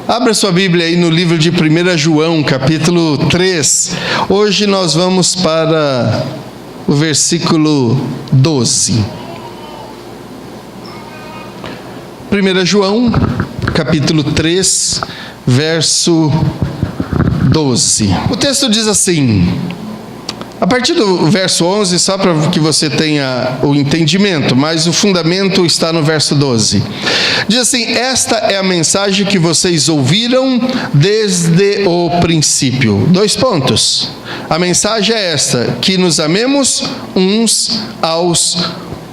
Abra sua Bíblia aí no livro de 1 João, capítulo 3. Hoje nós vamos para o versículo 12. 1 João, capítulo 3, verso 12. O texto diz assim, a partir do verso 11, só para que você tenha o entendimento, mas o fundamento está no verso 12. Diz assim, esta é a mensagem que vocês ouviram desde o princípio. 2 pontos. A mensagem é esta, que nos amemos uns aos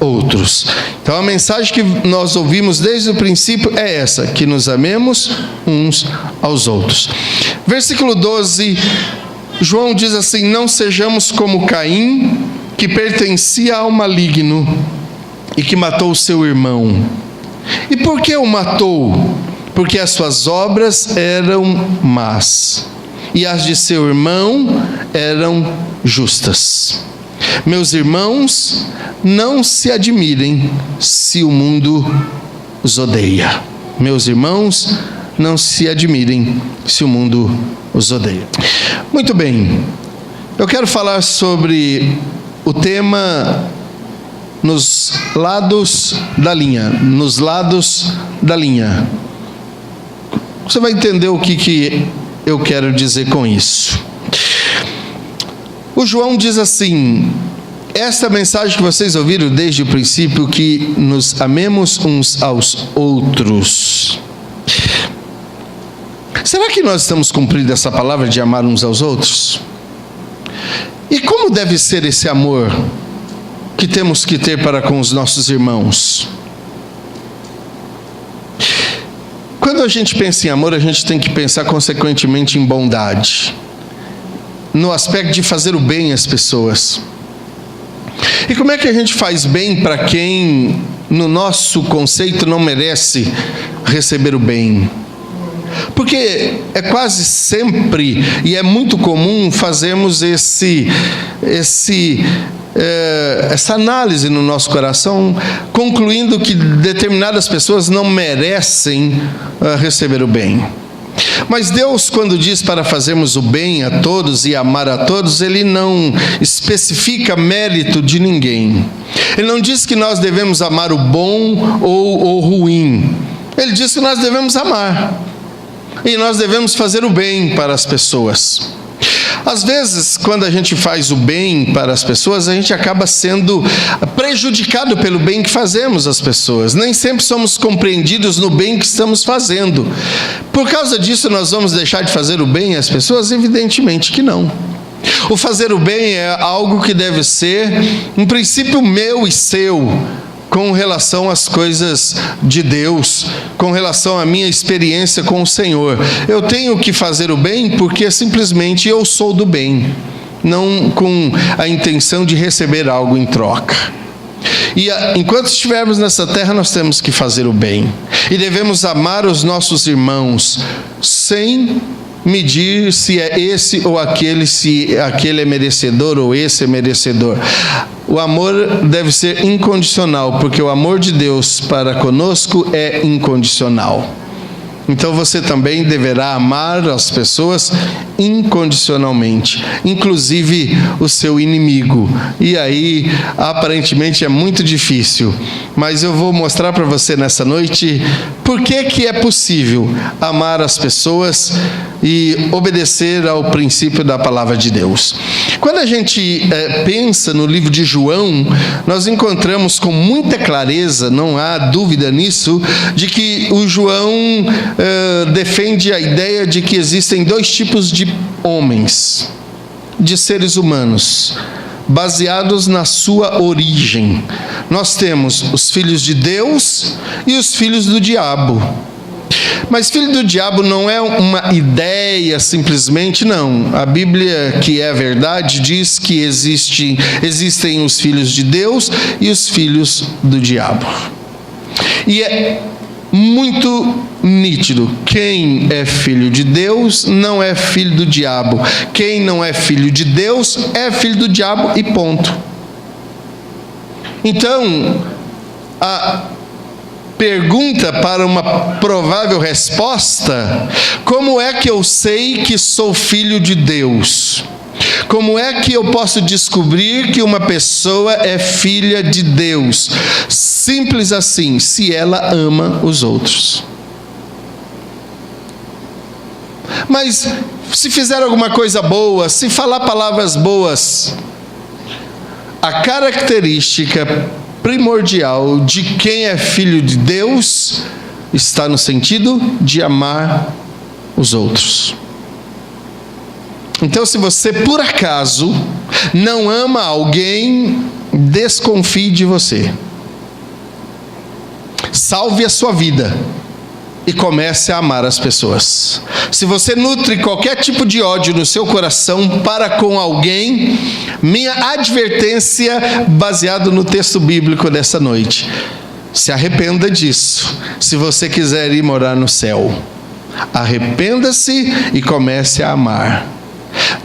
outros. Então a mensagem que nós ouvimos desde o princípio é essa, que nos amemos uns aos outros. Versículo 12, João diz assim, não sejamos como Caim, que pertencia ao maligno e que matou o seu irmão. E por que o matou? Porque as suas obras eram más e as de seu irmão eram justas. Meus irmãos, não se admirem se o mundo os odeia. Meus irmãos, não se admirem se o mundo os odeia. Muito bem, eu quero falar sobre o tema nos lados da linha. Nos lados da linha. Você vai entender o que eu quero dizer com isso. O João diz assim, esta mensagem que vocês ouviram desde o princípio, que nos amemos uns aos outros. Será que nós estamos cumprindo essa palavra de amar uns aos outros? E como deve ser esse amor que temos que ter para com os nossos irmãos? Quando a gente pensa em amor, a gente tem que pensar consequentemente em bondade, no aspecto de fazer o bem às pessoas. E como é que a gente faz bem para quem, no nosso conceito, não merece receber o bem? Porque é quase sempre, e é muito comum, fazermos essa análise no nosso coração, concluindo que determinadas pessoas não merecem receber o bem. Mas Deus, quando diz para fazermos o bem a todos e amar a todos, Ele não especifica mérito de ninguém. Ele não diz que nós devemos amar o bom ou o ruim. Ele diz que nós devemos amar. E nós devemos fazer o bem para as pessoas. Às vezes, quando a gente faz o bem para as pessoas, a gente acaba sendo prejudicado pelo bem que fazemos às pessoas. Nem sempre somos compreendidos no bem que estamos fazendo. Por causa disso, nós vamos deixar de fazer o bem às pessoas? Evidentemente que não. O fazer o bem é algo que deve ser um princípio meu e seu, com relação às coisas de Deus, com relação à minha experiência com o Senhor. Eu tenho que fazer o bem porque simplesmente eu sou do bem, não com a intenção de receber algo em troca. E enquanto estivermos nessa terra, nós temos que fazer o bem. E devemos amar os nossos irmãos, sem medir se é esse ou aquele, se aquele é merecedor ou esse é merecedor. O amor deve ser incondicional, porque o amor de Deus para conosco é incondicional. Então você também deverá amar as pessoas incondicionalmente, inclusive o seu inimigo. E aí, aparentemente é muito difícil, mas eu vou mostrar para você nessa noite por que é possível amar as pessoas e obedecer ao princípio da palavra de Deus. Quando a gente pensa no livro de João, nós encontramos com muita clareza, não há dúvida nisso, de que o João defende a ideia de que existem 2 tipos de homens, de seres humanos, baseados na sua origem. Nós temos os filhos de Deus e os filhos do diabo. Mas filho do diabo não é uma ideia simplesmente, não. A Bíblia, que é a verdade, diz que existem os filhos de Deus e os filhos do diabo. E é muito nítido, quem é filho de Deus não é filho do diabo. Quem não é filho de Deus é filho do diabo e ponto. Então, pergunta para uma provável resposta: como é que eu sei que sou filho de Deus? Como é que eu posso descobrir que uma pessoa é filha de Deus? Simples assim, se ela ama os outros. Mas se fizer alguma coisa boa, se falar palavras boas, a característica primordial de quem é filho de Deus está no sentido de amar os outros. Então, se você por acaso não ama alguém, desconfie de você. Salve a sua vida e comece a amar as pessoas. Se você nutre qualquer tipo de ódio no seu coração para com alguém, minha advertência, baseado no texto bíblico dessa noite: se arrependa disso, se você quiser ir morar no céu. Arrependa-se e comece a amar.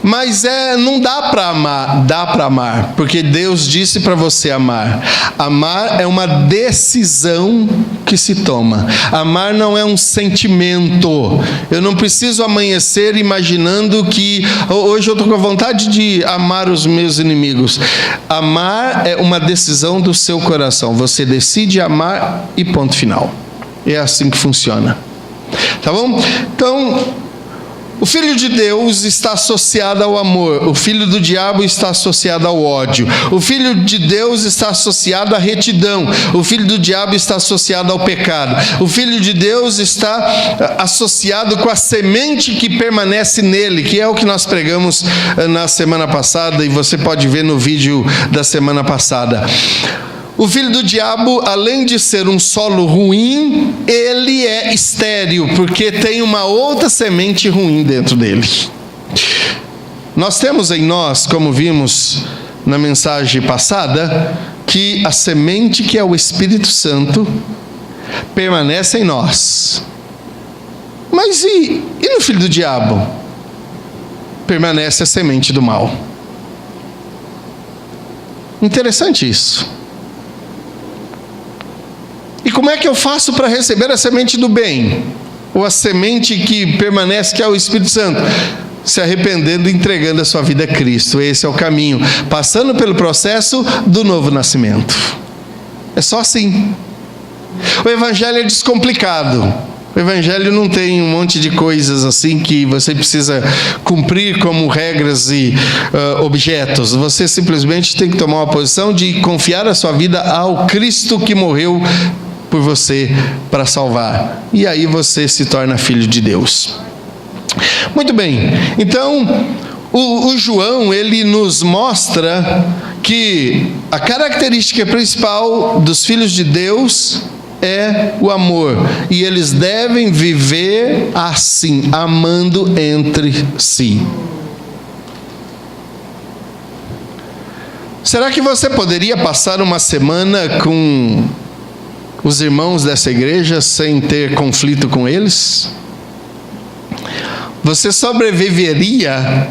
Mas não dá para amar, dá para amar, porque Deus disse para você amar. Amar é uma decisão que se toma. Amar não é um sentimento. Eu não preciso amanhecer imaginando que hoje eu estou com a vontade de amar os meus inimigos. Amar é uma decisão do seu coração. Você decide amar e ponto final. É assim que funciona. Tá bom? Então, o Filho de Deus está associado ao amor. O filho do diabo está associado ao ódio. O Filho de Deus está associado à retidão. O filho do diabo está associado ao pecado. O Filho de Deus está associado com a semente que permanece nele, que é o que nós pregamos na semana passada, e você pode ver no vídeo da semana passada. O filho do diabo, além de ser um solo ruim, ele é estéril, porque tem uma outra semente ruim dentro dele. Nós temos em nós, como vimos na mensagem passada, que a semente que é o Espírito Santo permanece em nós. Mas e no filho do diabo? Permanece a semente do mal. Interessante isso. E como é que eu faço para receber a semente do bem? Ou a semente que permanece, que é o Espírito Santo? Se arrependendo e entregando a sua vida a Cristo. Esse é o caminho. Passando pelo processo do novo nascimento. É só assim. O Evangelho é descomplicado. O Evangelho não tem um monte de coisas assim que você precisa cumprir como regras e objetos. Você simplesmente tem que tomar uma posição de confiar a sua vida ao Cristo que morreu por você para salvar. E aí você se torna filho de Deus. Muito bem. Então, o João, ele nos mostra que a característica principal dos filhos de Deus é o amor. E eles devem viver assim, amando entre si. Será que você poderia passar uma semana com os irmãos dessa igreja sem ter conflito com eles? Você sobreviveria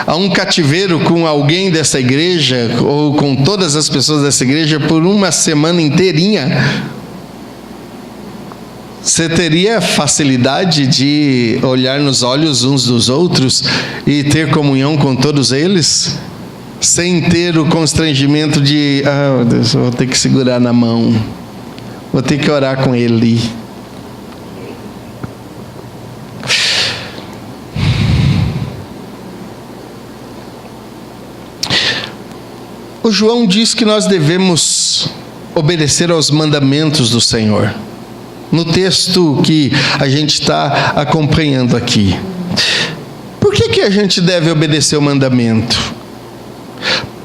a um cativeiro com alguém dessa igreja ou com todas as pessoas dessa igreja por uma semana inteirinha? Você teria facilidade de olhar nos olhos uns dos outros e ter comunhão com todos eles? Sem ter o constrangimento de, meu Deus, eu vou ter que segurar na mão, vou ter que orar com ele. O João diz que nós devemos obedecer aos mandamentos do Senhor. No texto que a gente está acompanhando aqui. Por que a gente deve obedecer o mandamento?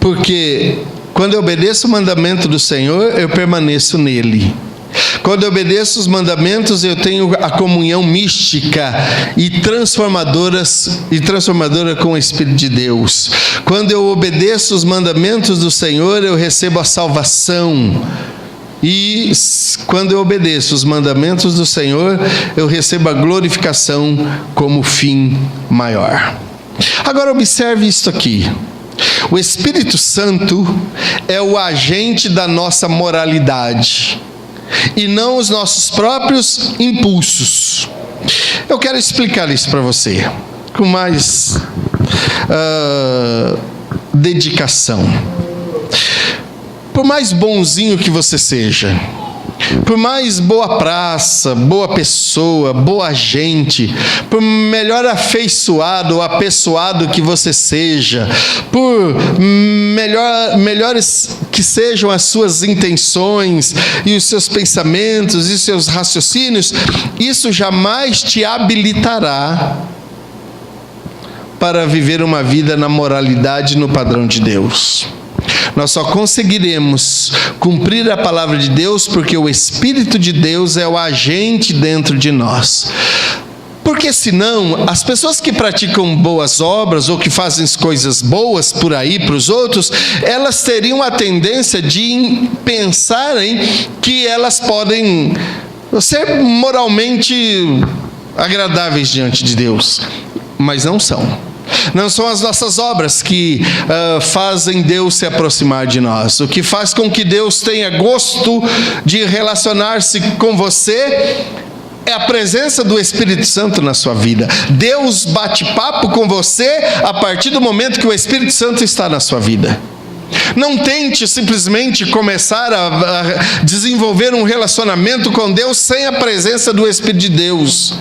Porque quando eu obedeço o mandamento do Senhor, eu permaneço nele. Quando eu obedeço os mandamentos, eu tenho a comunhão mística e transformadora com o Espírito de Deus. Quando eu obedeço os mandamentos do Senhor, eu recebo a salvação. E quando eu obedeço os mandamentos do Senhor, eu recebo a glorificação como fim maior. Agora observe isso aqui. O Espírito Santo é o agente da nossa moralidade. e não os nossos próprios impulsos. Eu quero explicar isso para você com mais dedicação. Por mais bonzinho que você seja, por mais boa praça, boa pessoa, boa gente, por melhor afeiçoado ou apessoado que você seja, por melhores que sejam as suas intenções e os seus pensamentos e os seus raciocínios, isso jamais te habilitará para viver uma vida na moralidade e no padrão de Deus. Nós só conseguiremos cumprir a palavra de Deus porque o Espírito de Deus é o agente dentro de nós. Porque senão, as pessoas que praticam boas obras ou que fazem coisas boas por aí para os outros, elas teriam a tendência de pensarem que elas podem ser moralmente agradáveis diante de Deus, mas não são. Não são as nossas obras que fazem Deus se aproximar de nós. O que faz com que Deus tenha gosto de relacionar-se com você é a presença do Espírito Santo na sua vida. Deus bate papo com você a partir do momento que o Espírito Santo está na sua vida. Não tente simplesmente começar a desenvolver um relacionamento com Deus sem a presença do Espírito de Deus.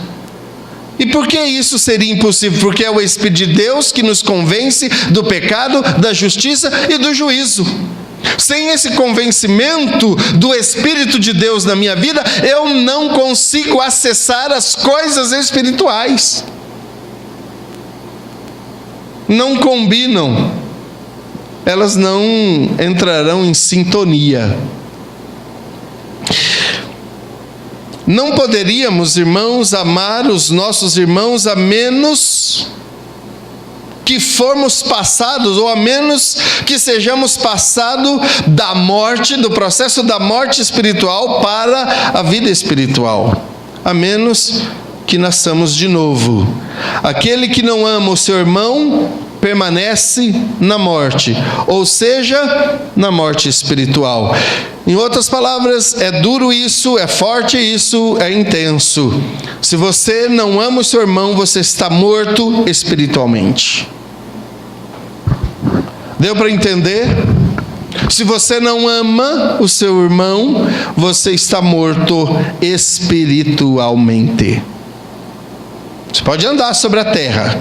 E por que isso seria impossível? Porque é o Espírito de Deus que nos convence do pecado, da justiça e do juízo. Sem esse convencimento do Espírito de Deus na minha vida, eu não consigo acessar as coisas espirituais. Não combinam. Elas não entrarão em sintonia. Não poderíamos, irmãos, amar os nossos irmãos a menos que formos passados, ou a menos que sejamos passados da morte, do processo da morte espiritual para a vida espiritual. A menos que nasçamos de novo. Aquele que não ama o seu irmão permanece na morte, ou seja, na morte espiritual. Em outras palavras, é duro isso, é forte isso, é intenso. Se você não ama o seu irmão, você está morto espiritualmente. Deu para entender? Se você não ama o seu irmão, você está morto espiritualmente. Você pode andar sobre a terra.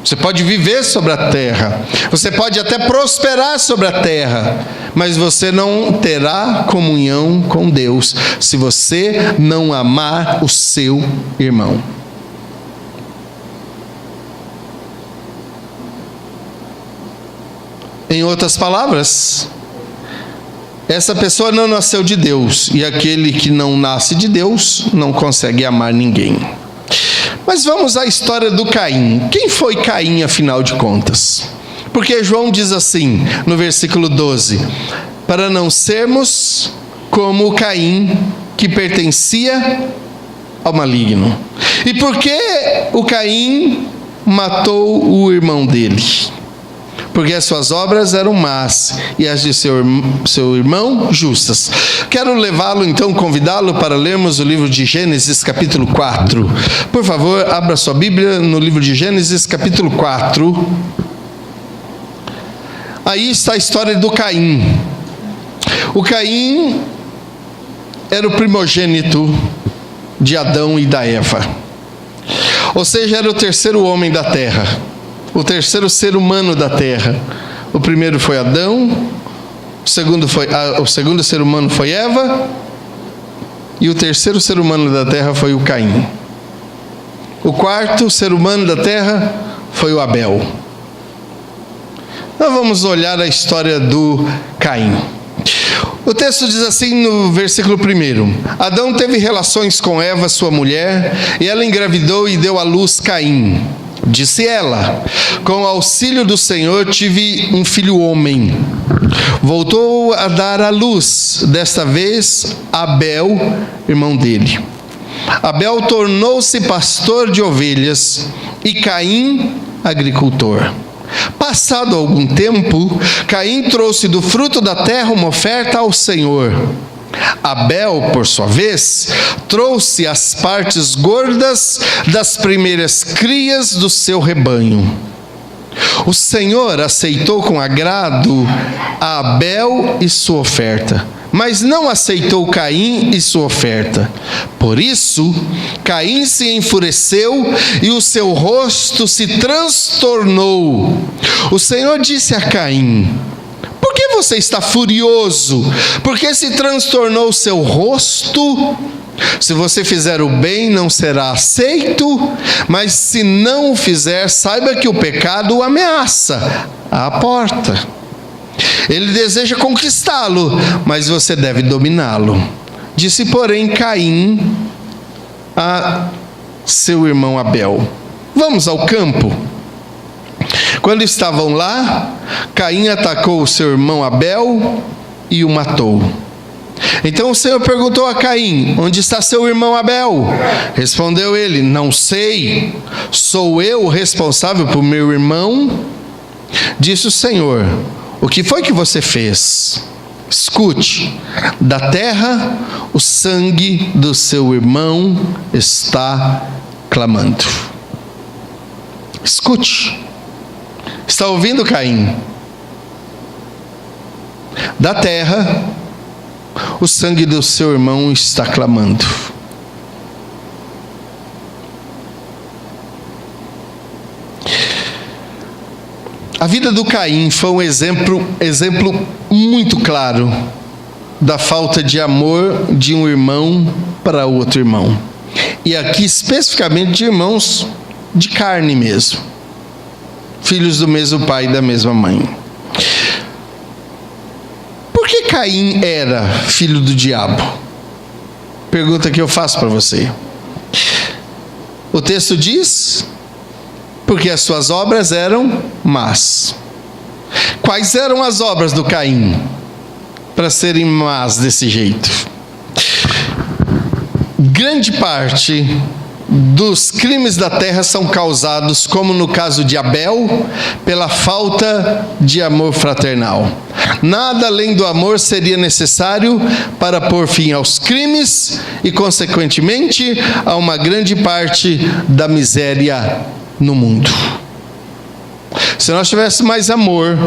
Você pode viver sobre a terra, você pode até prosperar sobre a terra, mas você não terá comunhão com Deus se você não amar o seu irmão. Em outras palavras, essa pessoa não nasceu de Deus, e aquele que não nasce de Deus não consegue amar ninguém. Mas vamos à história do Caim. Quem foi Caim, afinal de contas? Porque João diz assim, no versículo 12: para não sermos como o Caim, que pertencia ao maligno. E por que o Caim matou o irmão dele? Porque as suas obras eram más e as de seu irmão justas. Quero levá-lo, então, convidá-lo para lermos o livro de Gênesis, capítulo 4. Por favor, abra sua Bíblia no livro de Gênesis, capítulo 4. Aí está a história do Caim. O Caim era o primogênito de Adão e da Eva. Ou seja, era o terceiro homem da terra. O terceiro ser humano da terra. O primeiro foi Adão, o segundo ser humano foi Eva, e o terceiro ser humano da terra foi o Caim. O quarto ser humano da terra foi o Abel. Nós vamos olhar a história do Caim. O texto diz assim no versículo 1: Adão teve relações com Eva, sua mulher, e ela engravidou e deu à luz Caim. Disse ela: com o auxílio do Senhor tive um filho homem. Voltou a dar à luz, desta vez Abel, irmão dele. Abel tornou-se pastor de ovelhas e Caim agricultor. Passado algum tempo, Caim trouxe do fruto da terra uma oferta ao Senhor. Abel, por sua vez, trouxe as partes gordas das primeiras crias do seu rebanho. O Senhor aceitou com agrado a Abel e sua oferta, mas não aceitou Caim e sua oferta. Por isso, Caim se enfureceu e o seu rosto se transtornou. O Senhor disse a Caim: por que você está furioso? Por que se transtornou o seu rosto? Se você fizer o bem, não será aceito, mas se não o fizer, saiba que o pecado o ameaça à porta. Ele deseja conquistá-lo, mas você deve dominá-lo. Disse, porém, Caim a seu irmão Abel: vamos ao campo. Quando estavam lá, Caim atacou o seu irmão Abel e o matou. Então o Senhor perguntou a Caim: onde está seu irmão Abel? Respondeu ele: não sei. Sou eu o responsável por meu irmão? Disse o Senhor: o que foi que você fez? Escute, da terra o sangue do seu irmão está clamando. Escute. Está ouvindo, Caim? Da terra o sangue do seu irmão está clamando. A vida do Caim foi um exemplo muito claro da falta de amor de um irmão para outro irmão. E aqui especificamente de irmãos de carne mesmo, filhos do mesmo pai e da mesma mãe. Por que Caim era filho do diabo? Pergunta que eu faço para você. O texto diz: porque as suas obras eram más. Quais eram as obras do Caim para serem más desse jeito? Grande parte dos crimes da terra são causados, como no caso de Abel, pela falta de amor fraternal. Nada além do amor seria necessário para pôr fim aos crimes e, consequentemente, a uma grande parte da miséria no mundo. Se nós tivéssemos mais amor,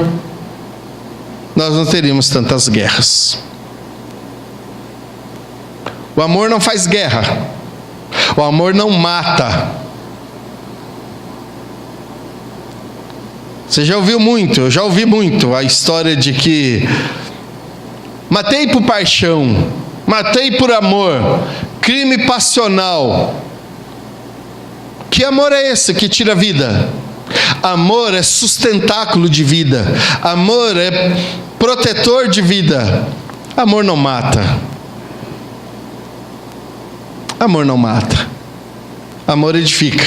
nós não teríamos tantas guerras. O amor não faz guerra. O amor não mata. Você já ouviu muito, eu já ouvi muito a história de que matei por paixão, matei por amor, crime passional. Que amor é esse que tira a vida? Amor é sustentáculo de vida. Amor é protetor de vida. Amor não mata. Amor não mata. Amor edifica.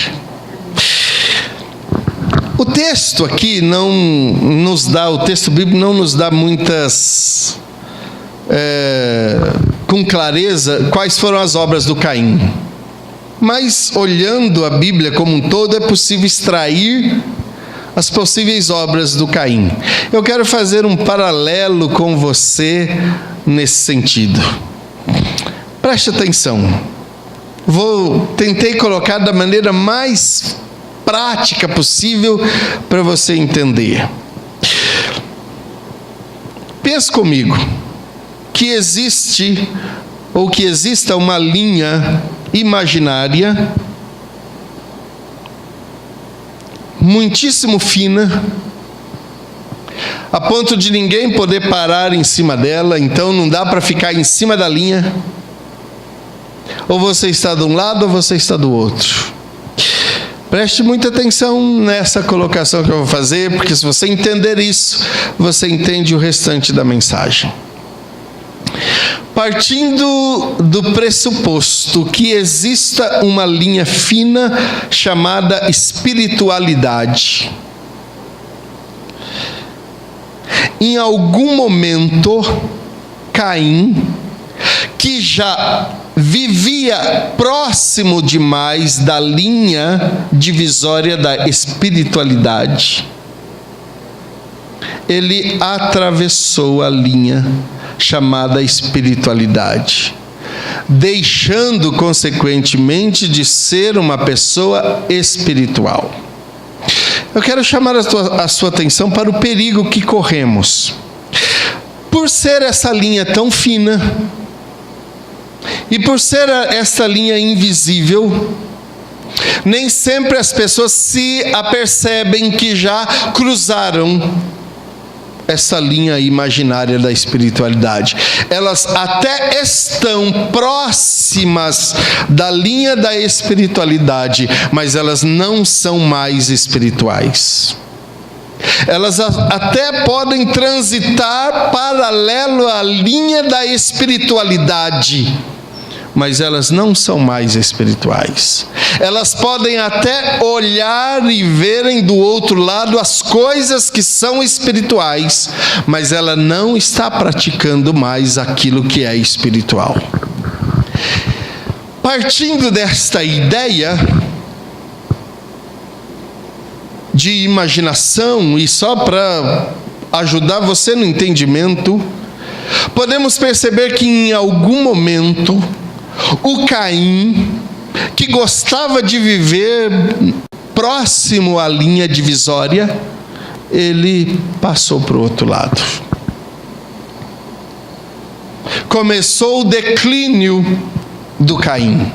O texto aqui não nos dá, o texto bíblico não nos dá muitas, com clareza, quais foram as obras do Caim. Mas, olhando a Bíblia como um todo, é possível extrair as possíveis obras do Caim. Eu quero fazer um paralelo com você nesse sentido. Preste atenção. Tentei colocar da maneira mais prática possível para você entender. Pense comigo que exista uma linha imaginária muitíssimo fina, a ponto de ninguém poder parar em cima dela, então não dá para ficar em cima da linha. Ou você está de um lado ou você está do outro. Preste muita atenção nessa colocação que eu vou fazer, porque se você entender isso, você entende o restante da mensagem. Partindo do pressuposto que exista uma linha fina chamada espiritualidade, em algum momento, Caim, que já vivia próximo demais da linha divisória da espiritualidade, ele atravessou a linha chamada espiritualidade, deixando, consequentemente, de ser uma pessoa espiritual. Eu quero chamar a sua atenção para o perigo que corremos. Por ser essa linha tão fina, e por ser esta linha invisível, nem sempre as pessoas se apercebem que já cruzaram essa linha imaginária da espiritualidade. Elas até estão próximas da linha da espiritualidade, mas elas não são mais espirituais. Elas até podem transitar paralelo à linha da espiritualidade, mas elas não são mais espirituais. Elas podem até olhar e verem do outro lado as coisas que são espirituais, mas ela não está praticando mais aquilo que é espiritual. Partindo desta ideia de imaginação, e só para ajudar você no entendimento, podemos perceber que em algum momento o Caim, que gostava de viver próximo à linha divisória, ele passou para o outro lado. Começou o declínio do Caim.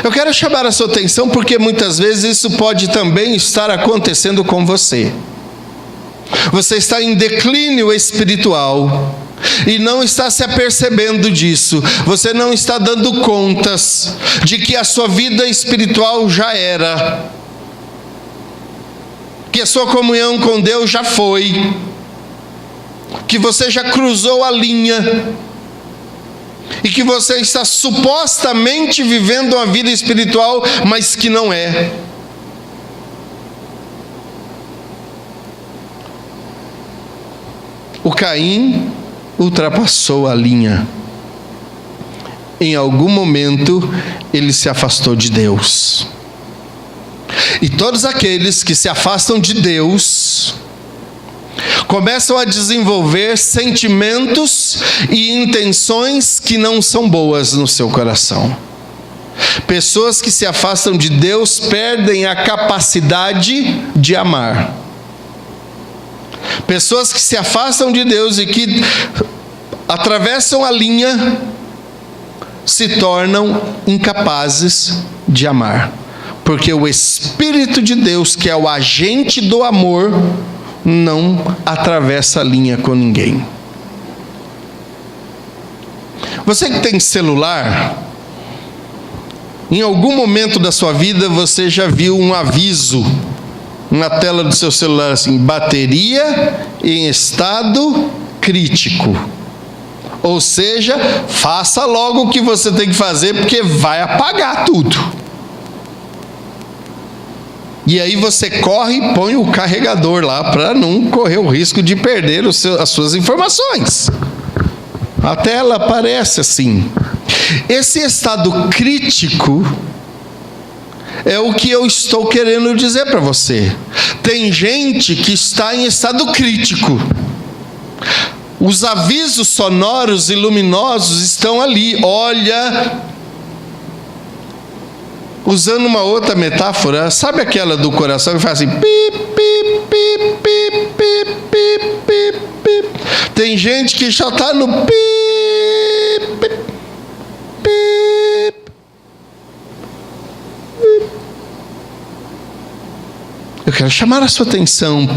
Eu quero chamar a sua atenção porque muitas vezes isso pode também estar acontecendo com você. Você está em declínio espiritual e não está se apercebendo disso. Você não está dando contas de que a sua vida espiritual já era, que a sua comunhão com Deus já foi, que você já cruzou a linha e que você está supostamente vivendo uma vida espiritual, mas que não é. O Caim ultrapassou a linha. Em algum momento, ele se afastou de Deus. E todos aqueles que se afastam de Deus começam a desenvolver sentimentos e intenções que não são boas no seu coração. Pessoas que se afastam de Deus perdem a capacidade de amar. Pessoas que se afastam de Deus e que atravessam a linha se tornam incapazes de amar. Porque o Espírito de Deus, que é o agente do amor, não atravessa a linha com ninguém. Você que tem celular, em algum momento da sua vida você já viu um aviso na tela do seu celular assim: bateria em estado crítico. Ou seja, faça logo o que você tem que fazer, porque vai apagar tudo. E aí você corre e põe o carregador lá para não correr o risco de perder as suas informações. A tela aparece assim. Esse estado crítico é o que eu estou querendo dizer para você. Tem gente que está em estado crítico. Os avisos sonoros e luminosos estão ali. Olha, usando uma outra metáfora, sabe aquela do coração que faz assim, pip, pip, pip, pip, pip, pip, pip, pip. Tem gente que já está no pip, pip, pip. Eu quero chamar a sua atenção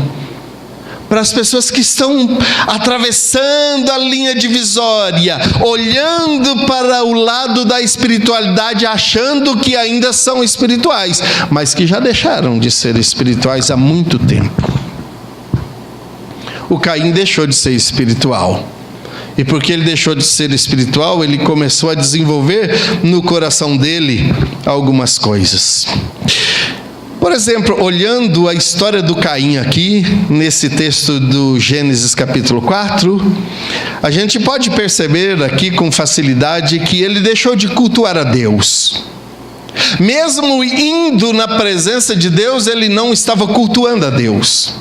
para as pessoas que estão atravessando a linha divisória, olhando para o lado da espiritualidade, achando que ainda são espirituais, mas que já deixaram de ser espirituais há muito tempo. O Caim deixou de ser espiritual. E porque ele deixou de ser espiritual, ele começou a desenvolver no coração dele algumas coisas. Por exemplo, olhando a história do Caim aqui, nesse texto do Gênesis capítulo 4, a gente pode perceber aqui com facilidade que ele deixou de cultuar a Deus. Mesmo indo na presença de Deus, ele não estava cultuando a Deus.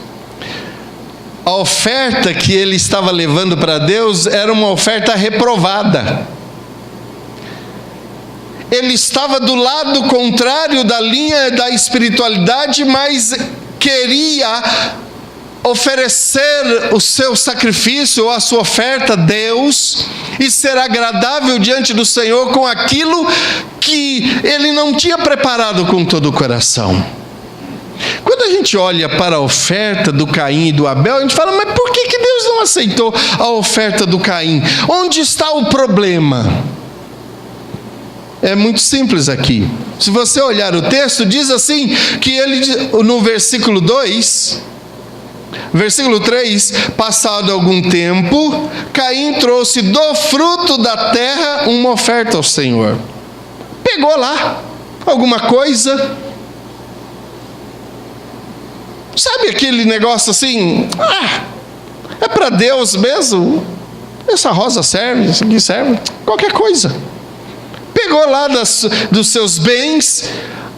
a oferta que ele estava levando para Deus era uma oferta reprovada. Ele estava do lado contrário da linha da espiritualidade, mas queria oferecer o seu sacrifício ou a sua oferta a Deus e ser agradável diante do Senhor com aquilo que ele não tinha preparado com todo o coração. Quando a gente olha para a oferta do Caim e do Abel, a gente fala, mas por que Deus não aceitou a oferta do Caim? Onde está o problema? É muito simples aqui. Se você olhar o texto, diz assim, que ele, no versículo 2, versículo 3, passado algum tempo, Caim trouxe do fruto da terra uma oferta ao Senhor. Pegou lá alguma coisa. Sabe aquele negócio assim, é para Deus mesmo? Essa rosa serve, isso aqui serve, qualquer coisa. Pegou lá dos seus bens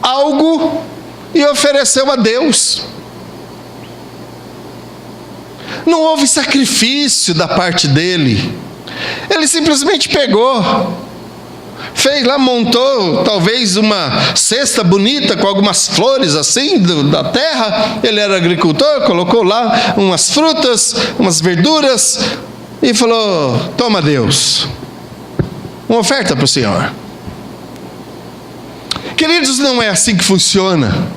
algo e ofereceu a Deus. Não houve sacrifício da parte dele. Ele simplesmente pegou, fez lá, montou talvez uma cesta bonita com algumas flores assim da terra. Ele era agricultor, colocou lá umas frutas, umas verduras e falou, toma Deus, uma oferta para o Senhor. Queridos, não é assim que funciona.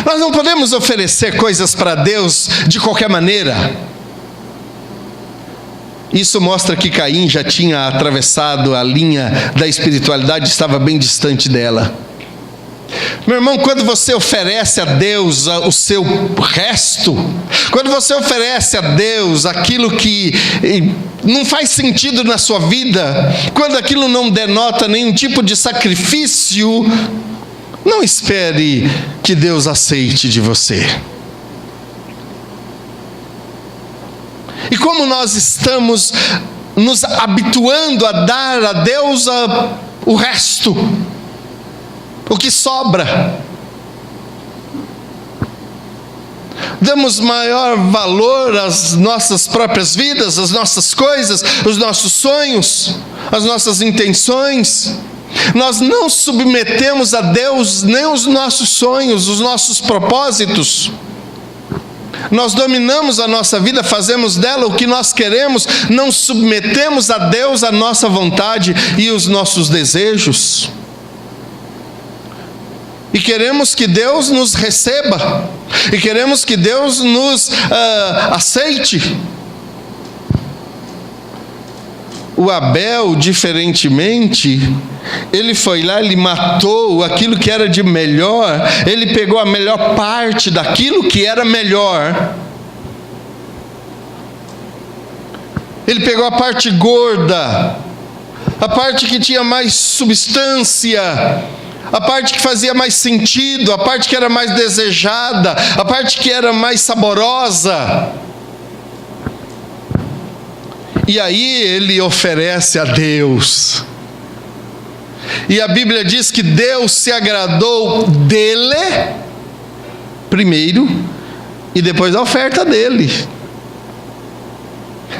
Nós não podemos oferecer coisas para Deus de qualquer maneira. Isso mostra que Caim já tinha atravessado a linha da espiritualidade, estava bem distante dela. Meu irmão, quando você oferece a Deus o seu resto, quando você oferece a Deus aquilo que não faz sentido na sua vida, quando aquilo não denota nenhum tipo de sacrifício, não espere que Deus aceite de você. E como nós estamos nos habituando a dar a Deus o resto, o que sobra, damos maior valor às nossas próprias vidas, às nossas coisas, os nossos sonhos, as nossas intenções. Nós não submetemos a Deus nem os nossos sonhos, os nossos propósitos. Nós dominamos a nossa vida, fazemos dela o que nós queremos, não submetemos a Deus a nossa vontade e os nossos desejos. E queremos que Deus nos receba, e queremos que Deus nos aceite. O Abel, diferentemente, ele foi lá, ele matou aquilo que era de melhor, ele pegou a melhor parte daquilo que era melhor. Ele pegou a parte gorda, a parte que tinha mais substância, a parte que fazia mais sentido, a parte que era mais desejada, a parte que era mais saborosa. E aí ele oferece a Deus. E a Bíblia diz que Deus se agradou dele primeiro e depois da oferta dele.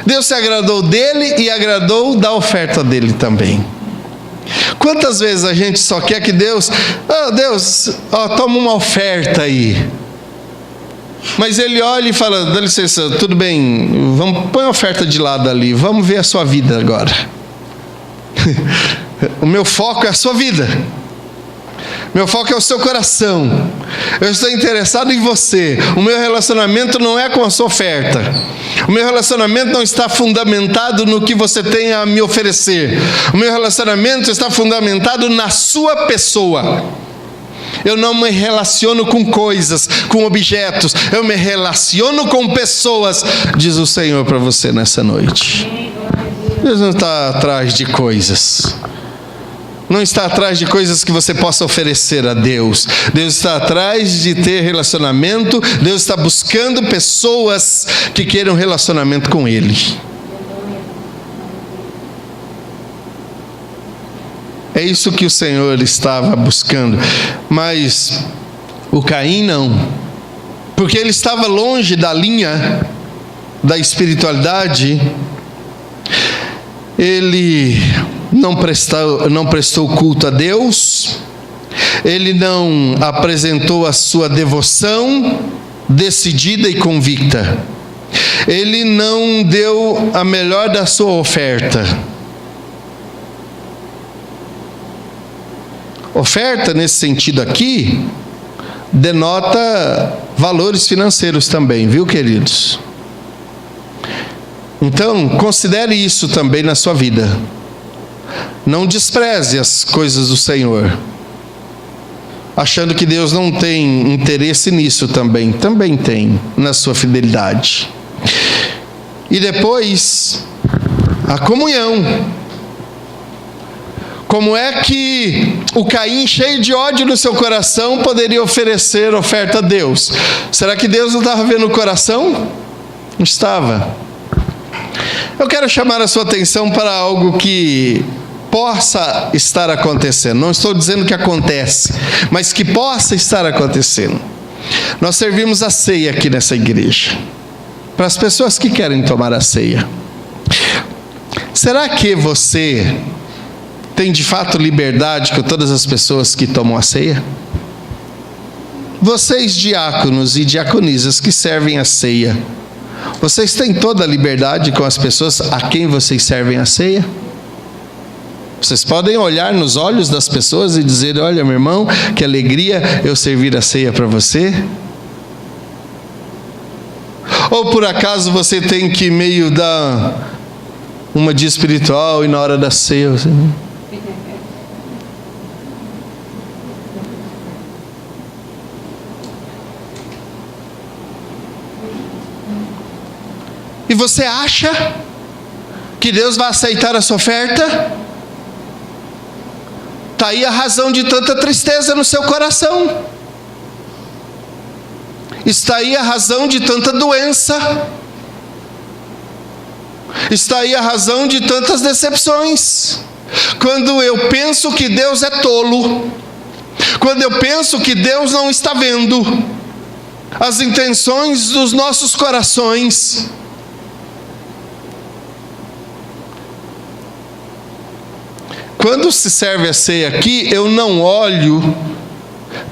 Deus se agradou dele e agradou da oferta dele também. Quantas vezes a gente só quer que Deus, toma uma oferta aí. Mas ele olha e fala, dá licença, tudo bem, põe a oferta de lado ali, vamos ver a sua vida agora. O meu foco é a sua vida. Meu foco é o seu coração. Eu estou interessado em você. O meu relacionamento não é com a sua oferta. O meu relacionamento não está fundamentado no que você tem a me oferecer. O meu relacionamento está fundamentado na sua pessoa. Eu não me relaciono com coisas, com objetos. Eu me relaciono com pessoas, diz o Senhor para você nessa noite. Deus não está atrás de coisas. Não está atrás de coisas que você possa oferecer a Deus. Deus está atrás de ter relacionamento. Deus está buscando pessoas que queiram relacionamento com Ele. É isso que o Senhor estava buscando. Mas o Caim não. Porque ele estava longe da linha da espiritualidade, ele não prestou culto a Deus, ele não apresentou a sua devoção decidida e convicta, ele não deu a melhor da sua oferta. Oferta, nesse sentido aqui, denota valores financeiros também, viu, queridos? Então, considere isso também na sua vida. Não despreze as coisas do Senhor, achando que Deus não tem interesse nisso também. Também tem, na sua fidelidade. E depois, a comunhão. Como é que o Caim, cheio de ódio no seu coração, poderia oferecer oferta a Deus? Será que Deus não estava vendo o coração? Não estava. Eu quero chamar a sua atenção para algo que possa estar acontecendo. Não estou dizendo que acontece, mas que possa estar acontecendo. Nós servimos a ceia aqui nessa igreja, para as pessoas que querem tomar a ceia. Será que você tem de fato liberdade com todas as pessoas que tomam a ceia? Vocês, diáconos e diaconisas que servem a ceia, vocês têm toda a liberdade com as pessoas a quem vocês servem a ceia? Vocês podem olhar nos olhos das pessoas e dizer: olha, meu irmão, que alegria eu servir a ceia para você? Ou por acaso você tem que meio dar uma de espiritual e na hora da ceia você... E você acha que Deus vai aceitar a sua oferta? Está aí a razão de tanta tristeza no seu coração. Está aí a razão de tanta doença. Está aí a razão de tantas decepções. Quando eu penso que Deus é tolo, quando eu penso que Deus não está vendo as intenções dos nossos corações, quando se serve a ceia aqui, eu não olho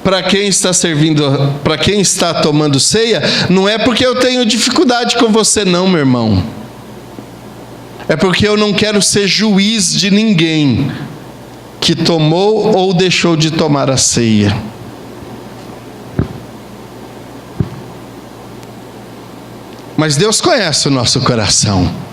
para quem está servindo, para quem está tomando ceia. Não é porque eu tenho dificuldade com você não, meu irmão. É porque eu não quero ser juiz de ninguém que tomou ou deixou de tomar a ceia. Mas Deus conhece o nosso coração.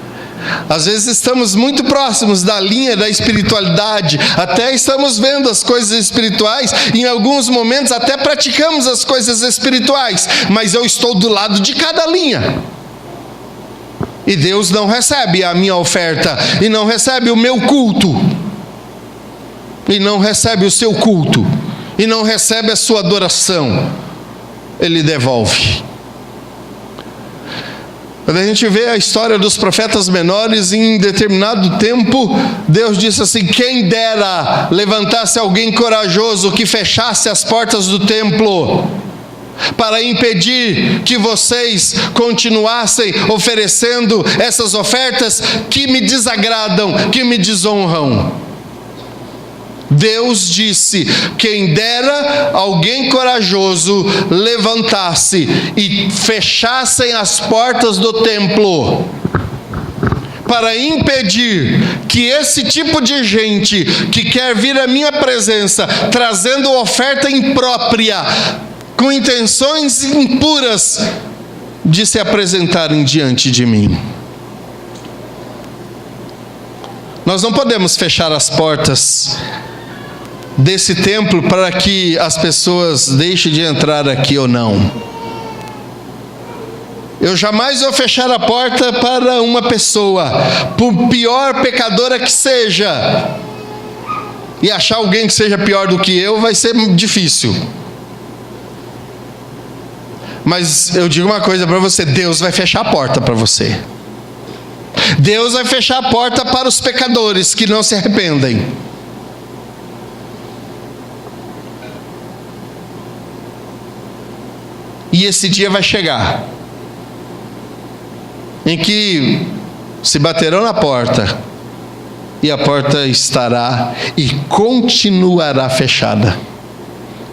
Às vezes estamos muito próximos da linha da espiritualidade, até estamos vendo as coisas espirituais, em alguns momentos até praticamos as coisas espirituais, mas eu estou do lado de cada linha. E Deus não recebe a minha oferta, e não recebe o meu culto, e não recebe o seu culto, e não recebe a sua adoração. Ele devolve. Quando a gente vê a história dos profetas menores, em determinado tempo, Deus disse assim: quem dera levantasse alguém corajoso que fechasse as portas do templo, para impedir que vocês continuassem oferecendo essas ofertas que me desagradam, que me desonram. Deus disse: quem dera alguém corajoso levantasse e fechassem as portas do templo, para impedir que esse tipo de gente que quer vir à minha presença trazendo oferta imprópria, com intenções impuras, de se apresentarem diante de mim. Nós não podemos fechar as portas desse templo para que as pessoas deixem de entrar aqui ou não. Eu jamais vou fechar a porta para uma pessoa, por pior pecadora que seja, e achar alguém que seja pior do que eu vai ser difícil. Mas eu digo uma coisa para você: Deus vai fechar a porta para você. Deus vai fechar a porta para os pecadores que não se arrependem. E esse dia vai chegar. em que se baterão na porta, e a porta estará e continuará fechada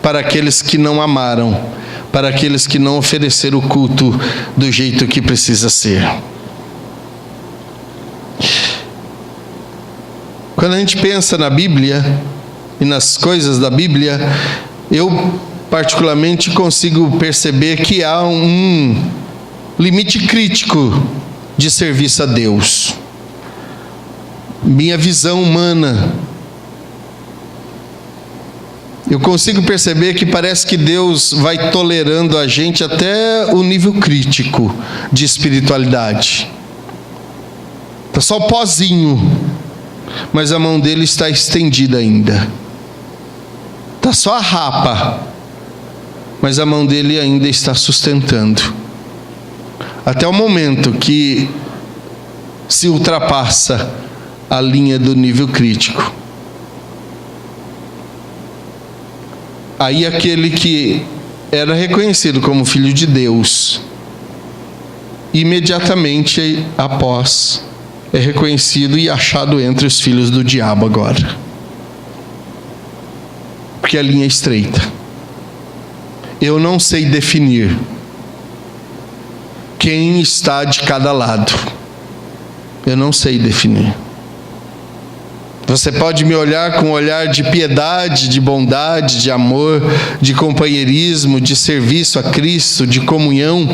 para aqueles que não amaram, para aqueles que não ofereceram o culto do jeito que precisa ser. Quando a gente pensa na Bíblia e nas coisas da Bíblia, eu particularmente consigo perceber que há um limite crítico de serviço a Deus. Minha visão humana, eu consigo perceber que parece que Deus vai tolerando a gente até o nível crítico de espiritualidade. Está só o pozinho, mas a mão dele está estendida ainda. Está só a rapa, mas a mão dele ainda está sustentando. Até o momento que se ultrapassa a linha do nível crítico. Aí aquele que era reconhecido como filho de Deus, imediatamente após é reconhecido e achado entre os filhos do diabo agora. Porque a linha é estreita. Eu não sei definir quem está de cada lado. Eu não sei definir. Você pode me olhar com um olhar de piedade, de bondade, de amor, de companheirismo, de serviço a Cristo, de comunhão.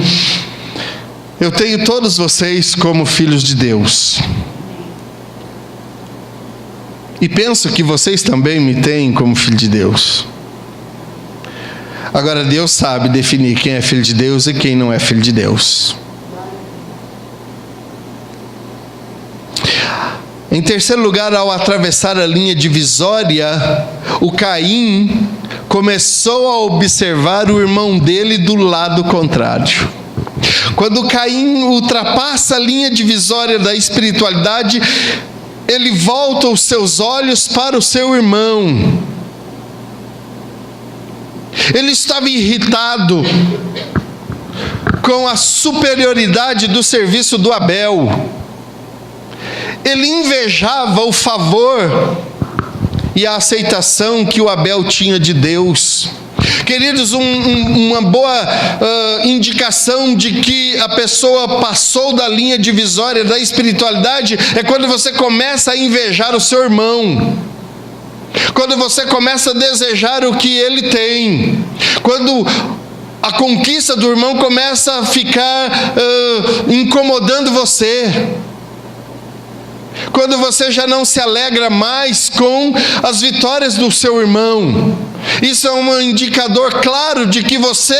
Eu tenho todos vocês como filhos de Deus. E penso que vocês também me têm como filho de Deus. Agora, Deus sabe definir quem é filho de Deus e quem não é filho de Deus. Em terceiro lugar, ao atravessar a linha divisória, o Caim começou a observar o irmão dele do lado contrário. Quando Caim ultrapassa a linha divisória da espiritualidade, ele volta os seus olhos para o seu irmão. Ele estava irritado com a superioridade do serviço do Abel. Ele invejava o favor e a aceitação que o Abel tinha de Deus. Queridos, uma boa indicação de que a pessoa passou da linha divisória da espiritualidade é quando você começa a invejar o seu irmão. Quando você começa a desejar o que ele tem. Quando a conquista do irmão começa a ficar incomodando você. Quando você já não se alegra mais com as vitórias do seu irmão. Isso é um indicador claro de que você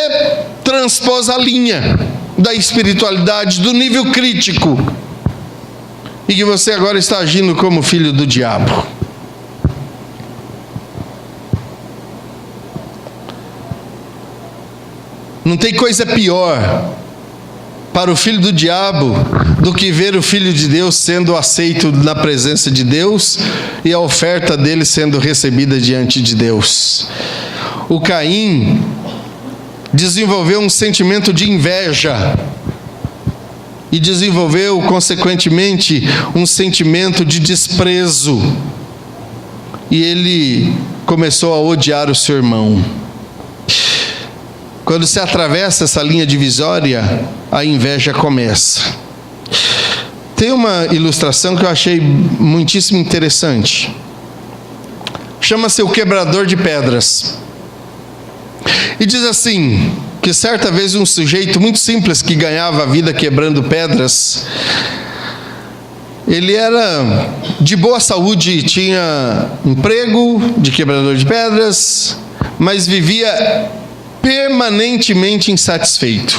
transpôs a linha da espiritualidade, do nível crítico. E que você agora está agindo como filho do diabo. Não tem coisa pior para o filho do diabo do que ver o filho de Deus sendo aceito na presença de Deus e a oferta dele sendo recebida diante de Deus. O Caim desenvolveu um sentimento de inveja e desenvolveu, consequentemente, um sentimento de desprezo. E ele começou a odiar o seu irmão. Quando se atravessa essa linha divisória, a inveja começa. Tem uma ilustração que eu achei muitíssimo interessante. Chama-se o quebrador de pedras. E diz assim, que certa vez um sujeito muito simples que ganhava a vida quebrando pedras, ele era de boa saúde, tinha emprego de quebrador de pedras, mas vivia permanentemente insatisfeito.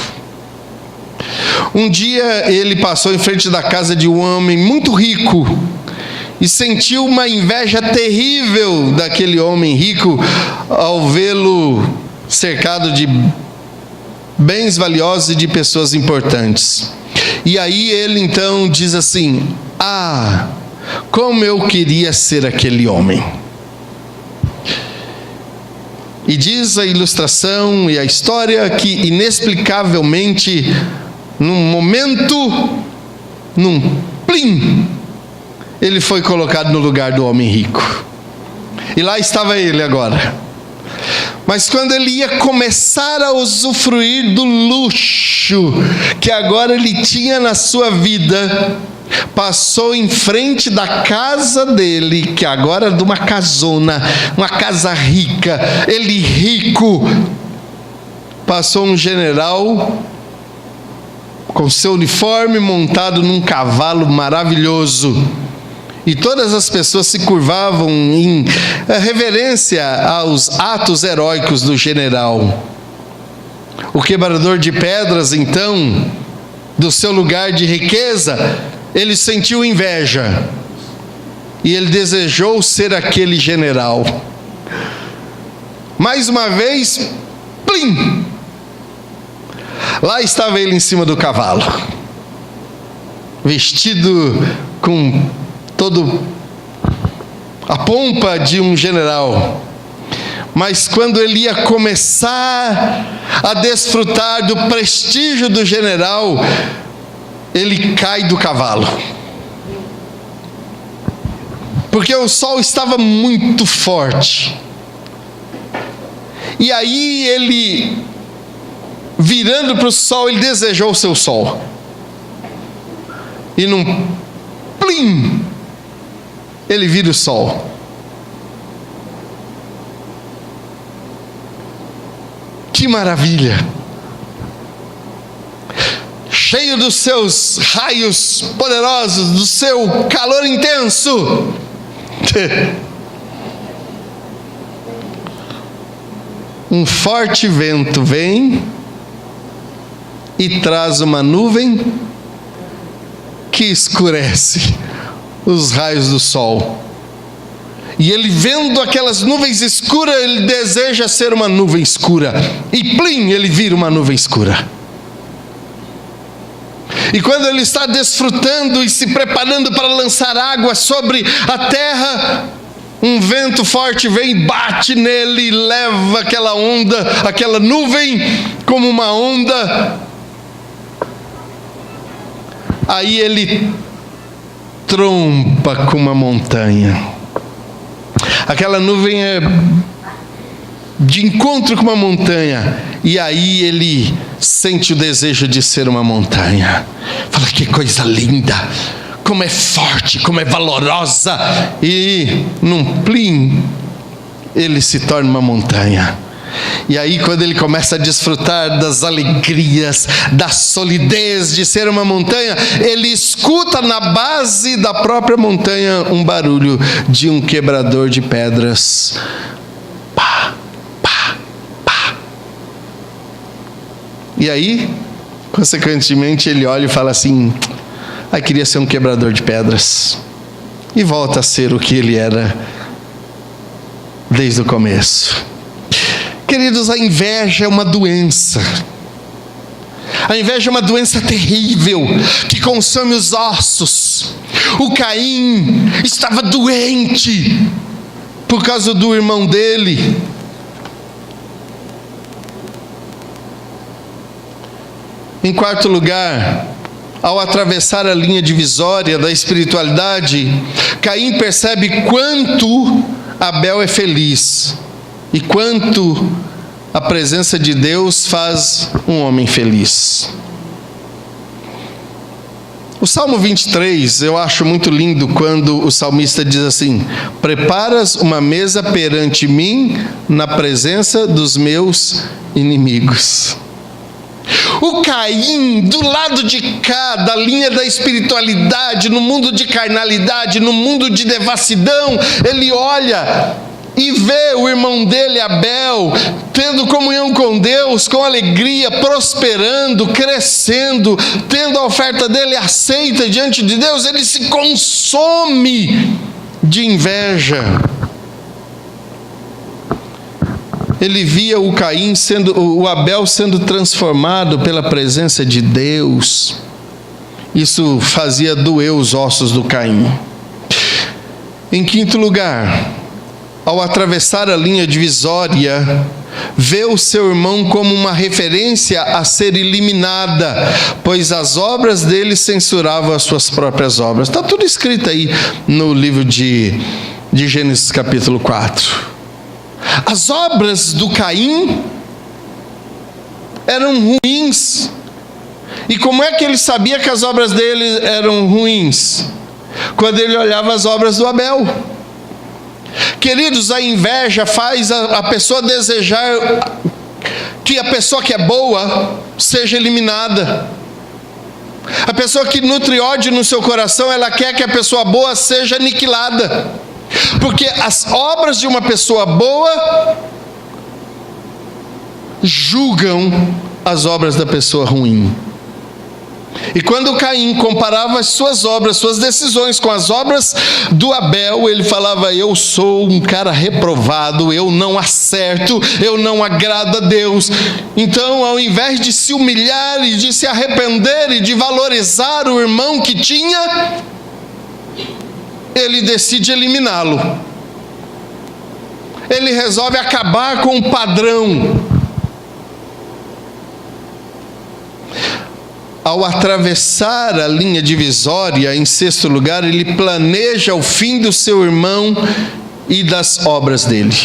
Um dia ele passou em frente da casa de um homem muito rico e sentiu uma inveja terrível daquele homem rico ao vê-lo cercado de bens valiosos e de pessoas importantes. E aí ele então diz assim: ah, como eu queria ser aquele homem. E diz a ilustração e a história que, inexplicavelmente, num momento num plim, ele foi colocado no lugar do homem rico. E lá estava ele agora. Mas quando ele ia começar a usufruir do luxo que agora ele tinha na sua vida, passou em frente da casa dele, que agora era de uma casona, uma casa rica, ele rico, passou um general com seu uniforme montado num cavalo maravilhoso. E todas as pessoas se curvavam em reverência aos atos heróicos do general. O quebrador de pedras, então, do seu lugar de riqueza, ele sentiu inveja. E ele desejou ser aquele general. Mais uma vez, plim! Lá estava ele em cima do cavalo, vestido com todo a pompa de um general. Mas quando ele ia começar a desfrutar do prestígio do general, ele cai do cavalo. Porque o sol estava muito forte. E aí ele, virando para o sol, ele desejou o seu sol. E num plim, ele vira o sol. Que maravilha! Cheio dos seus raios poderosos, do seu calor intenso. Um forte vento vem e traz uma nuvem que escurece os raios do sol. E ele, vendo aquelas nuvens escuras, ele deseja ser uma nuvem escura. E plim, ele vira uma nuvem escura. E quando ele está desfrutando e se preparando para lançar água sobre a terra, um vento forte vem e bate nele e leva aquela onda, aquela nuvem como uma onda. Aí ele trompa com uma montanha. Aquela nuvem é de encontro com uma montanha. E aí ele sente o desejo de ser uma montanha. Fala, que coisa linda, como é forte, como é valorosa. E num plim, ele se torna uma montanha. E aí, quando ele começa a desfrutar das alegrias, da solidez de ser uma montanha, ele escuta na base da própria montanha um barulho de um quebrador de pedras. Pá, pá, pá. E aí, consequentemente, ele olha e fala assim: queria ser um quebrador de pedras. E volta a ser o que ele era desde o começo. Queridos, a inveja é uma doença. A inveja é uma doença terrível que consome os ossos. O Caim estava doente por causa do irmão dele. Em quarto lugar, ao atravessar a linha divisória da espiritualidade, Caim percebe quanto Abel é feliz e quanto a presença de Deus faz um homem feliz. O Salmo 23, eu acho muito lindo quando o salmista diz assim: preparas uma mesa perante mim na presença dos meus inimigos. O Caim, do lado de cá, da linha da espiritualidade, no mundo de carnalidade, no mundo de devassidão, ele olha e vê o irmão dele, Abel, tendo comunhão com Deus, com alegria, prosperando, crescendo, tendo a oferta dele aceita diante de Deus. Ele se consome de inveja. Ele via o Abel sendo transformado pela presença de Deus. Isso fazia doer os ossos do Caim. Em quinto lugar, ao atravessar a linha divisória, vê o seu irmão como uma referência a ser eliminada, pois as obras dele censuravam as suas próprias obras. Está tudo escrito aí no livro de Gênesis capítulo 4. As obras do Caim eram ruins. E como é que ele sabia que as obras dele eram ruins? Quando ele olhava as obras do Abel. Queridos, a inveja faz a pessoa desejar que a pessoa que é boa seja eliminada. A pessoa que nutre ódio no seu coração, ela quer que a pessoa boa seja aniquilada. Porque as obras de uma pessoa boa julgam as obras da pessoa ruim. E quando Caim comparava as suas obras, suas decisões com as obras do Abel, ele falava: eu sou um cara reprovado, eu não acerto, eu não agrado a Deus. Então, ao invés de se humilhar e de se arrepender e de valorizar o irmão que tinha, ele decide eliminá-lo. Ele resolve acabar com o padrão. Ao atravessar a linha divisória, em sexto lugar, ele planeja o fim do seu irmão e das obras dele.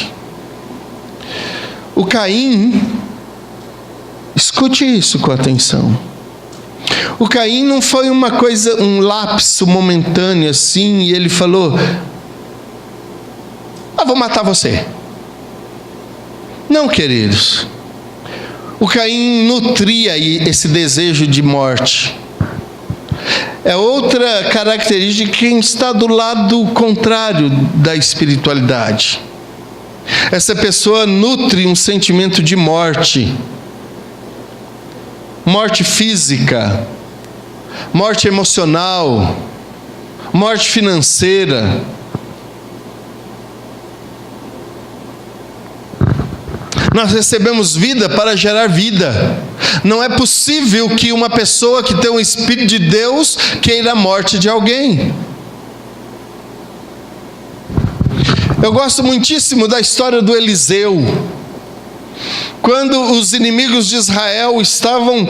O Caim, escute isso com atenção. O Caim não foi uma coisa, um lapso momentâneo assim, e ele falou: vou matar você. Não, queridos. O Caim nutria esse desejo de morte. É outra característica de quem está do lado contrário da espiritualidade. Essa pessoa nutre um sentimento de morte. Morte física, morte emocional, morte financeira. Nós recebemos vida para gerar vida. Não é possível que uma pessoa que tem o Espírito de Deus queira a morte de alguém. Eu gosto muitíssimo da história do Eliseu. Quando os inimigos de Israel estavam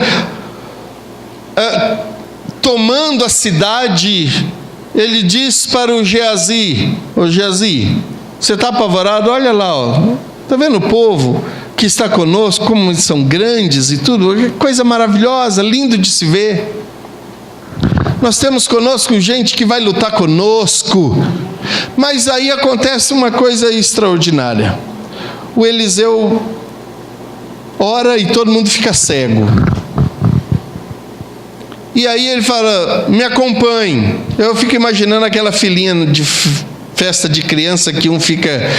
tomando a cidade, ele diz para o Geazi: ô Geazi, você está apavorado? Olha lá, ó. Está vendo o povo que está conosco, como eles são grandes e tudo? Coisa maravilhosa, lindo de se ver. Nós temos conosco gente que vai lutar conosco. Mas aí acontece uma coisa extraordinária. O Eliseu ora e todo mundo fica cego. E aí ele fala: me acompanhe. Eu fico imaginando aquela filhinha de festa de criança que um fica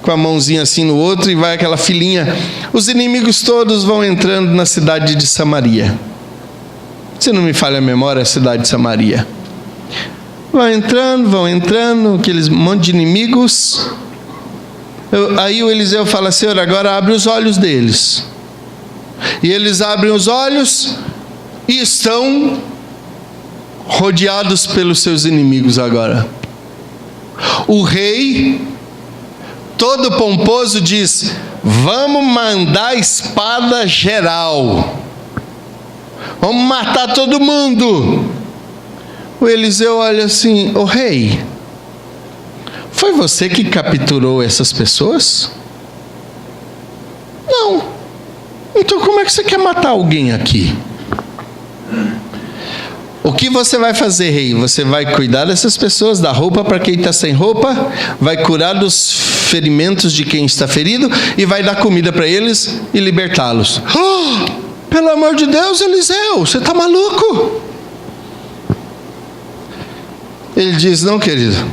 com a mãozinha assim no outro e vai aquela filhinha. Os inimigos todos vão entrando na cidade de Samaria. Se não me falha a memória, é a cidade de Samaria. Vão entrando, aqueles monte de inimigos. Aí o Eliseu fala: Senhor, agora abre os olhos deles. E eles abrem os olhos e estão rodeados pelos seus inimigos agora. O rei, todo pomposo, diz: vamos mandar espada geral, vamos matar todo mundo. O Eliseu olha assim: ô rei, foi você que capturou essas pessoas? Não. Então como é que você quer matar alguém aqui? O que você vai fazer, rei? Você vai cuidar dessas pessoas, dar roupa para quem está sem roupa, vai curar dos ferimentos de quem está ferido e vai dar comida para eles e libertá-los. Oh, pelo amor de Deus, Eliseu, você está maluco? Ele diz: não, querido,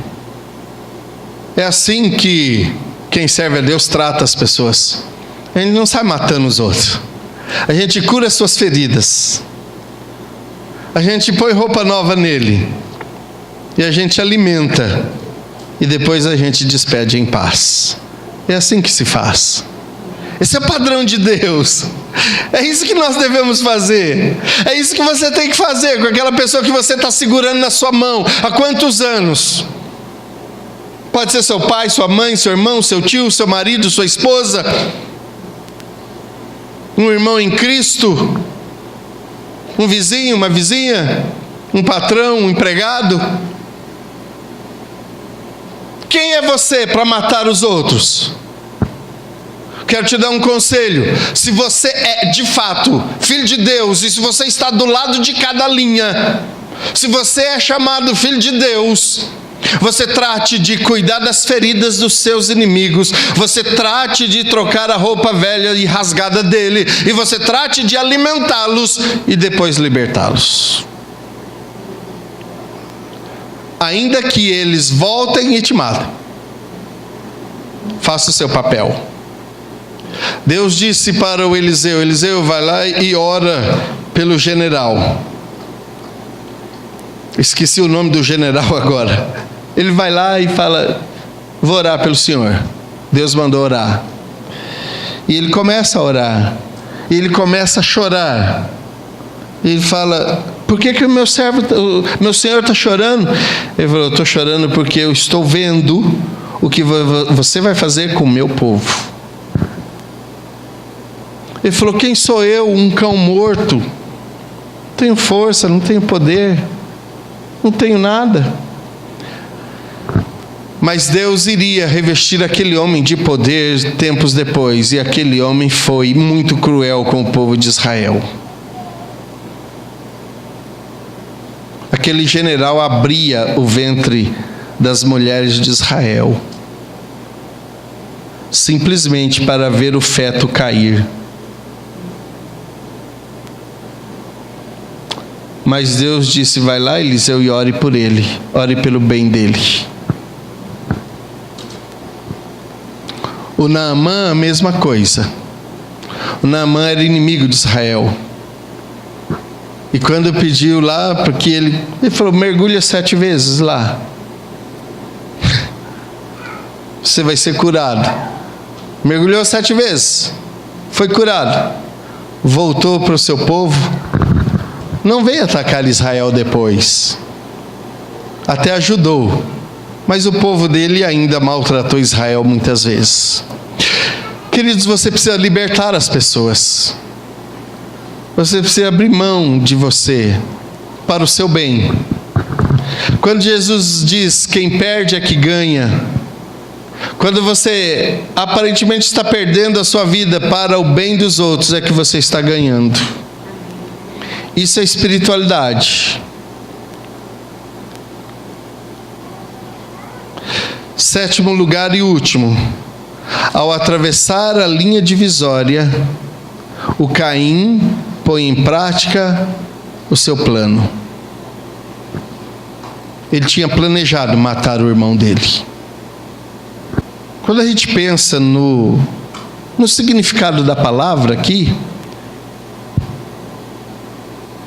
é assim que quem serve a Deus trata as pessoas. A gente não sai matando os outros, a gente cura as suas feridas, a gente põe roupa nova nele, e a gente alimenta, e depois a gente despede em paz. É assim que se faz. Esse é o padrão de Deus. É isso que nós devemos fazer. É isso que você tem que fazer com aquela pessoa que você está segurando na sua mão há quantos anos? Pode ser seu pai, sua mãe, seu irmão, seu tio, seu marido, sua esposa, um irmão em Cristo, um vizinho, uma vizinha, um patrão, um empregado. Quem é você para matar os outros? Quero te dar um conselho. Se você é de fato filho de Deus, e se você está do lado de cada linha, se você é chamado filho de Deus, você trate de cuidar das feridas dos seus inimigos, você trate de trocar a roupa velha e rasgada dele, e você trate de alimentá-los e depois libertá-los. Ainda que eles voltem e te matem, faça o seu papel. Deus disse para o Eliseu: Eliseu, vai lá e ora pelo general. Esqueci o nome do general agora. Ele vai lá e fala: vou orar pelo senhor. Deus mandou orar. E ele começa a orar. E ele começa a chorar. E ele fala: por que o meu servo, meu senhor está chorando? Ele falou: eu estou chorando porque eu estou vendo o que você vai fazer com o meu povo. Ele falou: quem sou eu, um cão morto? Não tenho força, não tenho poder, não tenho nada. Mas Deus iria revestir aquele homem de poder tempos depois, e aquele homem foi muito cruel com o povo de Israel. Aquele general abria o ventre das mulheres de Israel, simplesmente para ver o feto cair. Mas Deus disse: vai lá, Eliseu, e ore por ele, ore pelo bem dele. O Naamã, a mesma coisa. O Naamã era inimigo de Israel. E quando pediu lá, porque ele falou: mergulha 7 vezes lá, você vai ser curado. Mergulhou 7 vezes, foi curado. Voltou para o seu povo. Não veio atacar Israel depois. Até ajudou. Mas o povo dele ainda maltratou Israel muitas vezes. Queridos, você precisa libertar as pessoas. Você precisa abrir mão de você para o seu bem. Quando Jesus diz: quem perde é que ganha. Quando você aparentemente está perdendo a sua vida para o bem dos outros, é que você está ganhando. Isso é espiritualidade. 7º lugar e último. Ao atravessar a linha divisória, o Caim põe em prática o seu plano. Ele tinha planejado matar o irmão dele. Quando a gente pensa no significado da palavra aqui,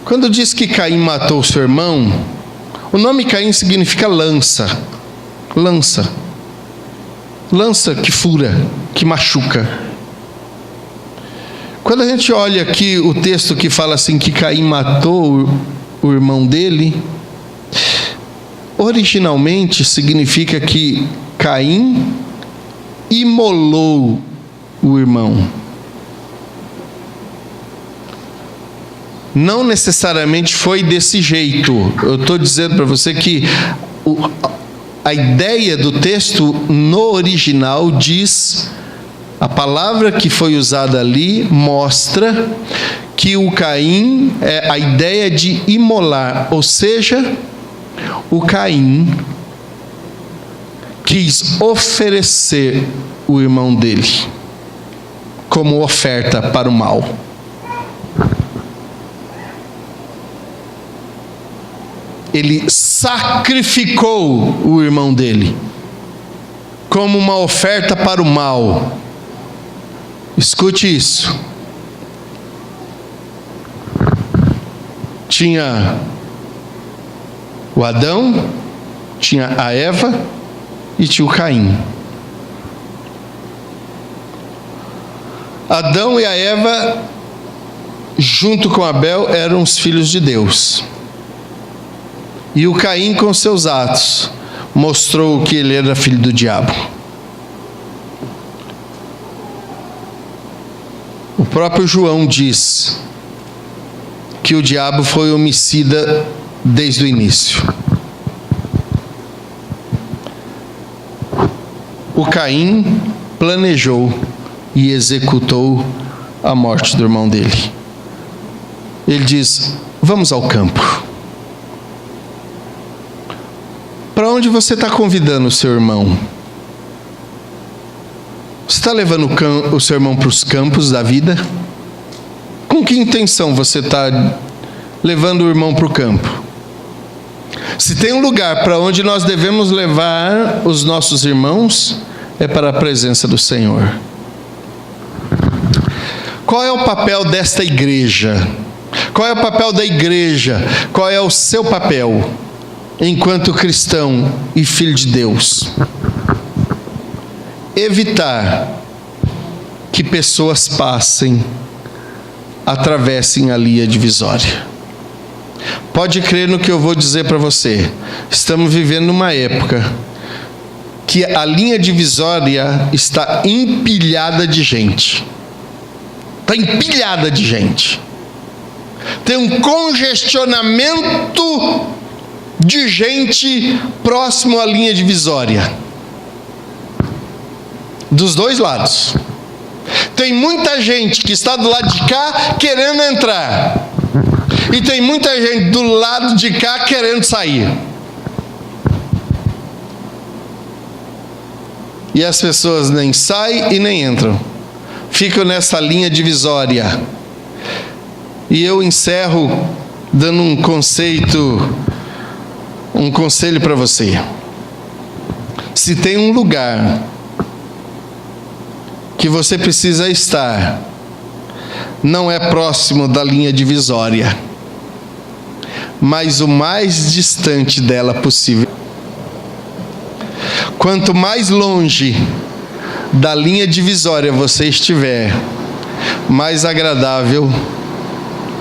quando diz que Caim matou seu irmão, o nome Caim significa lança. Lança. Lança que fura, que machuca. Quando a gente olha aqui o texto que fala assim que Caim matou o irmão dele, originalmente significa que Caim imolou o irmão. Não necessariamente foi desse jeito. Eu estou dizendo para você que a ideia do texto no original diz, a palavra que foi usada ali mostra que o Caim, a ideia de imolar, ou seja, o Caim quis oferecer o irmão dele como oferta para o mal. Ele sacrificou o irmão dele como uma oferta para o mal. Escute isso. Tinha o Adão, tinha a Eva e tinha o Caim. Adão e a Eva, junto com Abel, eram os filhos de Deus. E o Caim com seus atos mostrou que ele era filho do diabo. O próprio João diz que o diabo foi homicida desde o início. O Caim planejou e executou a morte do irmão dele. Ele diz: vamos ao campo. Para onde você está convidando o seu irmão? Você está levando o seu irmão para os campos da vida? Com que intenção você está levando o irmão para o campo? Se tem um lugar para onde nós devemos levar os nossos irmãos, é para a presença do Senhor. Qual é o papel desta igreja? Qual é o papel da igreja? Qual é o seu papel enquanto cristão e filho de Deus? Evitar que pessoas passem, atravessem a linha divisória. Pode crer no que eu vou dizer para você. Estamos vivendo numa época que a linha divisória está empilhada de gente. Está empilhada de gente. Tem um congestionamento de gente próximo à linha divisória. Dos dois lados. Tem muita gente que está do lado de cá querendo entrar. E tem muita gente do lado de cá querendo sair. E as pessoas nem saem e nem entram. Ficam nessa linha divisória. E eu encerro dando um conselho para você. Se tem um lugar que você precisa estar, não é próximo da linha divisória, mas o mais distante dela possível. Quanto mais longe da linha divisória você estiver, mais agradável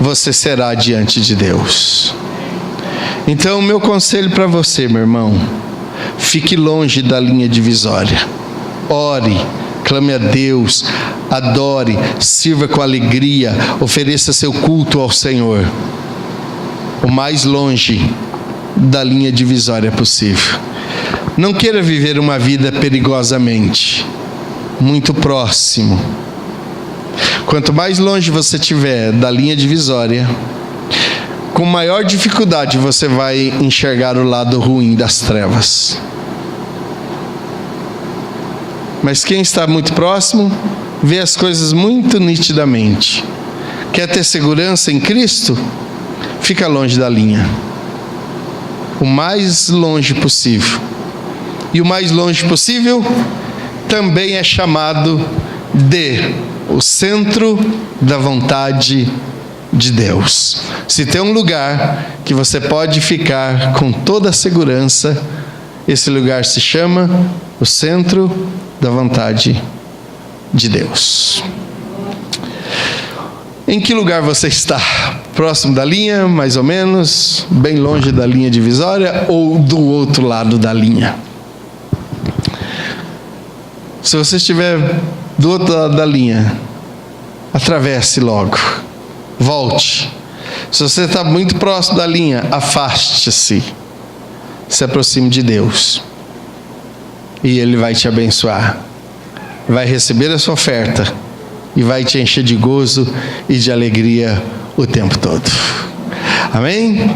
você será diante de Deus. Então, meu conselho para você, meu irmão, fique longe da linha divisória. Ore, clame a Deus, adore, sirva com alegria, ofereça seu culto ao Senhor, o mais longe da linha divisória possível. Não queira viver uma vida perigosamente, muito próximo. Quanto mais longe você estiver da linha divisória, com maior dificuldade você vai enxergar o lado ruim das trevas. Mas quem está muito próximo, vê as coisas muito nitidamente. Quer ter segurança em Cristo? Fica longe da linha. O mais longe possível. E o mais longe possível também é chamado de o centro da vontade de Deus. Se tem um lugar que você pode ficar com toda a segurança, esse lugar se chama o centro da vontade de Deus. Em que lugar você está? Próximo da linha, mais ou menos, bem longe da linha divisória ou do outro lado da linha? Se você estiver do outro lado da linha, atravesse logo, volte. Se você está muito próximo da linha, afaste-se, se aproxime de Deus, e Ele vai te abençoar, vai receber a sua oferta, e vai te encher de gozo e de alegria o tempo todo. Amém?